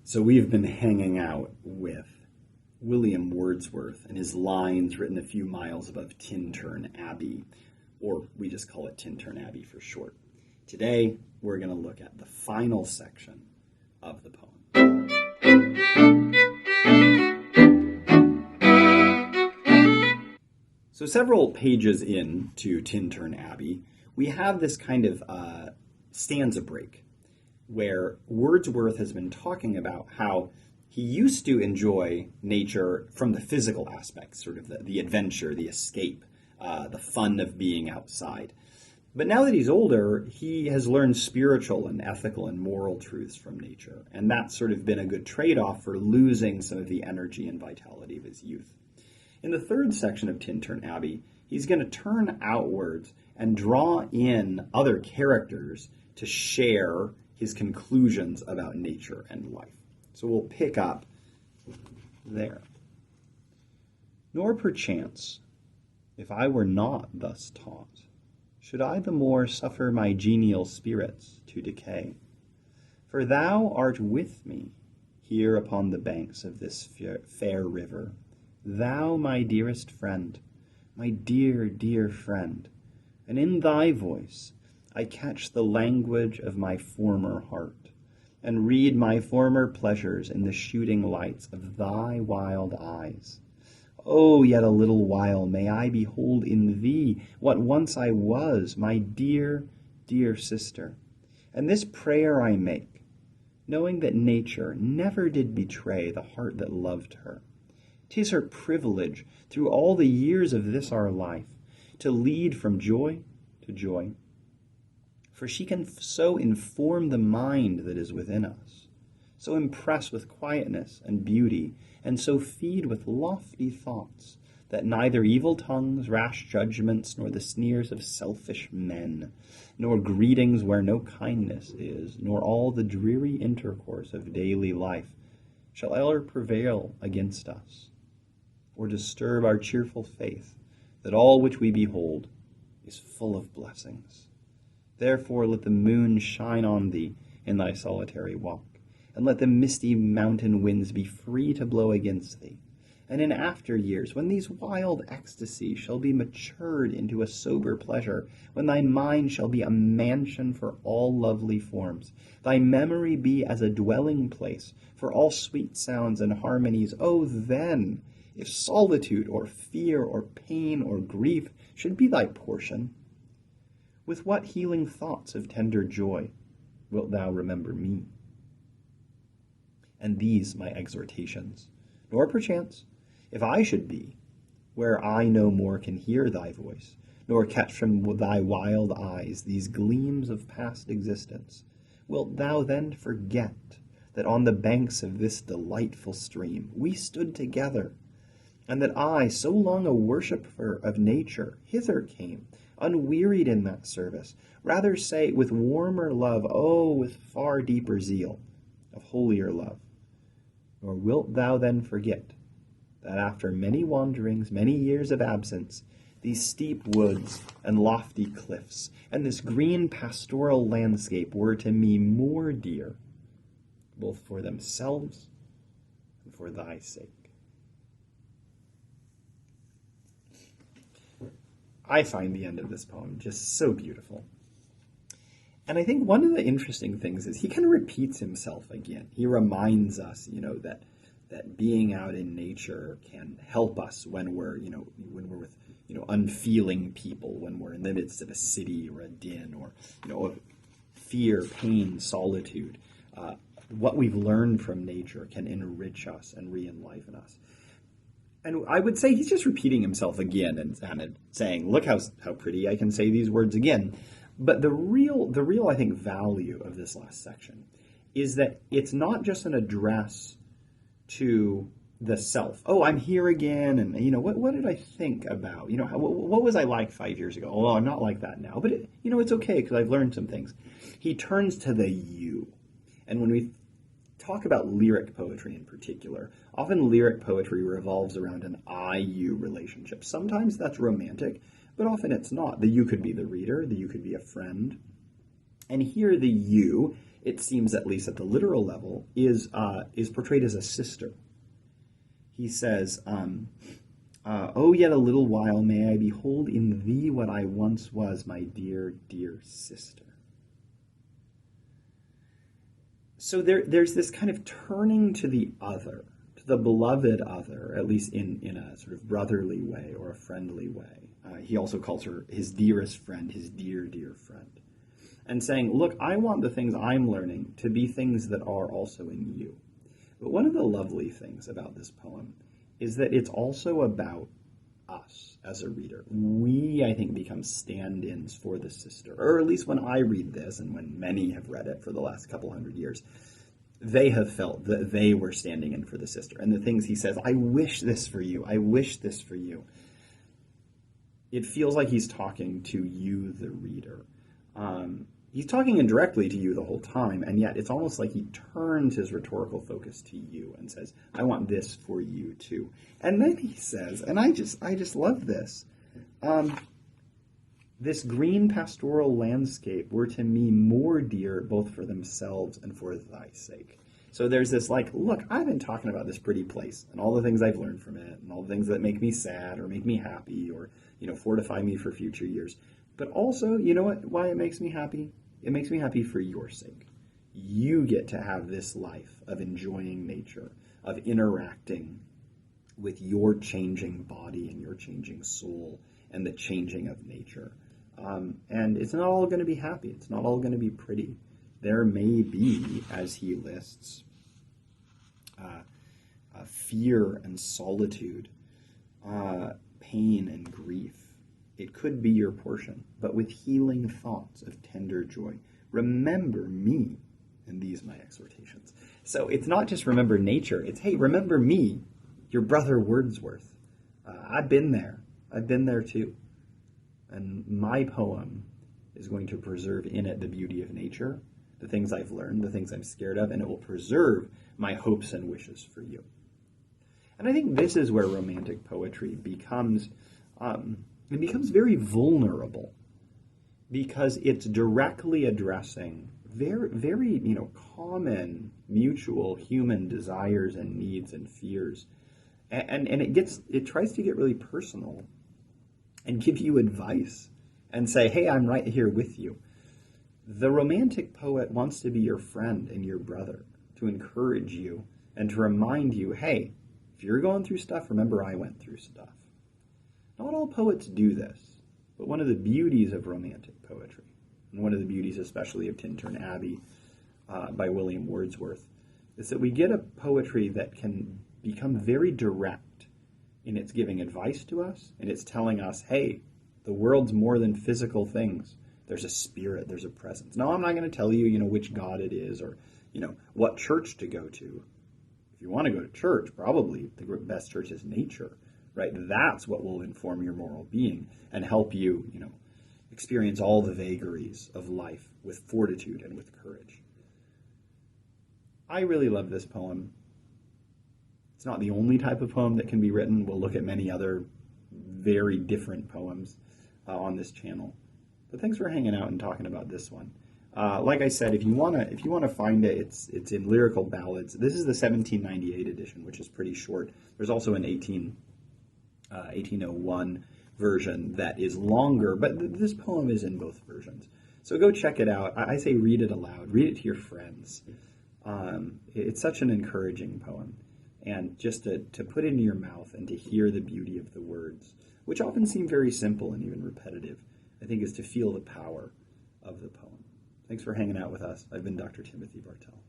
So we've been hanging out with William Wordsworth and his lines written a few miles above Tintern Abbey, or we just call it Tintern Abbey for short. Today, we're going to look at the final section of the poem. So several pages into Tintern Abbey, we have this kind of stanza break where Wordsworth has been talking about how he used to enjoy nature from the physical aspects, sort of the adventure, the escape, the fun of being outside. But now that he's older, he has learned spiritual and ethical and moral truths from nature, and that's sort of been a good trade-off for losing some of the energy and vitality of his youth. In the third section of Tintern Abbey, he's going to turn outwards and draw in other characters to share his conclusions about nature and life. So we'll pick up there. Nor perchance, if I were not thus taught, should I the more suffer my genial spirits to decay. For thou art with me here upon the banks of this fair river, thou my dearest friend, my dear, dear friend, and in thy voice I catch the language of my former heart, and read my former pleasures in the shooting lights of thy wild eyes. Oh, yet a little while may I behold in thee what once I was, my dear, dear sister. And this prayer I make, knowing that nature never did betray the heart that loved her. 'Tis her privilege through all the years of this our life to lead from joy to joy. For she can so inform the mind that is within us, so impress with quietness and beauty, and so feed with lofty thoughts, that neither evil tongues, rash judgments, nor the sneers of selfish men, nor greetings where no kindness is, nor all the dreary intercourse of daily life, shall ever prevail against us, or disturb our cheerful faith that all which we behold is full of blessings. Therefore let the moon shine on thee in thy solitary walk, and let the misty mountain winds be free to blow against thee. And in after years, when these wild ecstasies shall be matured into a sober pleasure, when thy mind shall be a mansion for all lovely forms, thy memory be as a dwelling place for all sweet sounds and harmonies, oh then, if solitude or fear or pain or grief should be thy portion, with what healing thoughts of tender joy wilt thou remember me? And these my exhortations, nor perchance, if I should be, where I no more can hear thy voice, nor catch from thy wild eyes these gleams of past existence, wilt thou then forget that on the banks of this delightful stream we stood together, and that I, so long a worshipper of nature, hither came, unwearied in that service, rather say, with warmer love, oh, with far deeper zeal, of holier love. Nor wilt thou then forget that after many wanderings, many years of absence, these steep woods and lofty cliffs, and this green pastoral landscape were to me more dear, both for themselves and for thy sake. I find the end of this poem just so beautiful. And I think one of the interesting things is he kind of repeats himself again. He reminds us, that being out in nature can help us when we're with, unfeeling people, when we're in the midst of a city or a din or, fear, pain, solitude. What we've learned from nature can enrich us and re-enliven us. And I would say he's just repeating himself again and saying, look how pretty I can say these words again. But the real, I think, value of this last section is that it's not just an address to the self. Oh, I'm here again, and, what did I think about? What was I like 5 years ago? Oh, I'm not like that now. But, it's okay because I've learned some things. He turns to the you. And when we talk about lyric poetry in particular, often lyric poetry revolves around an I-you relationship. Sometimes that's romantic, but often it's not. The you could be the reader, the you could be a friend. And here the you it seems, at least at the literal level, is portrayed as a sister. He says, "Oh, yet a little while may I behold in thee what I once was, my dear, dear sister." So there's this kind of turning to the other, to the beloved other, at least in a sort of brotherly way or a friendly way. He also calls her his dearest friend, his dear, dear friend. And saying, look, I want the things I'm learning to be things that are also in you. But one of the lovely things about this poem is that it's also about us as a reader. We, I think, become stand-ins for the sister, or at least when I read this, and when many have read it for the last couple hundred years, they have felt that they were standing in for the sister. And the things he says, I wish this for you, I wish this for you. It feels like he's talking to you, the reader. He's talking indirectly to you the whole time, and yet it's almost like he turns his rhetorical focus to you and says, I want this for you too. And then he says, and I just love this, this green pastoral landscape were to me more dear both for themselves and for thy sake. So there's this like, look, I've been talking about this pretty place and all the things I've learned from it and all the things that make me sad or make me happy or, fortify me for future years. But also, you know what? Why it makes me happy? It makes me happy for your sake. You get to have this life of enjoying nature, of interacting with your changing body and your changing soul and the changing of nature. And it's not all going to be happy. It's not all going to be pretty. There may be, as he lists, fear and solitude, pain and grief. It could be your portion, but with healing thoughts of tender joy. Remember me, and these my exhortations. So it's not just remember nature. It's, hey, remember me, your brother Wordsworth. I've been there. I've been there too. And my poem is going to preserve in it the beauty of nature, the things I've learned, the things I'm scared of, and it will preserve my hopes and wishes for you. And I think this is where romantic poetry becomes very vulnerable, because it's directly addressing very, very, common mutual human desires and needs and fears. And it tries to get really personal and give you advice and say, hey, I'm right here with you. The romantic poet wants to be your friend and your brother, to encourage you and to remind you, hey, if you're going through stuff, remember I went through stuff. Not all poets do this, but one of the beauties of romantic poetry, and one of the beauties especially of Tintern Abbey by William Wordsworth, is that we get a poetry that can become very direct in its giving advice to us, and it's telling us, hey, the world's more than physical things. There's a spirit, there's a presence. Now, I'm not going to tell you, which God it is or, what church to go to. If you want to go to church, probably the best church is nature, right? That's what will inform your moral being and help you, experience all the vagaries of life with fortitude and with courage. I really love this poem. It's not the only type of poem that can be written. We'll look at many other very different poems on this channel. But thanks for hanging out and talking about this one. Like I said, if you wanna find it, it's in Lyrical Ballads. This is the 1798 edition, which is pretty short. There's also an 1801 version that is longer, but this poem is in both versions. So go check it out. I say read it aloud. Read it to your friends. It's such an encouraging poem. And just to put it in your mouth and to hear the beauty of the words, which often seem very simple and even repetitive, I think is to feel the power of the poem. Thanks for hanging out with us. I've been Dr. Timothy Bartell.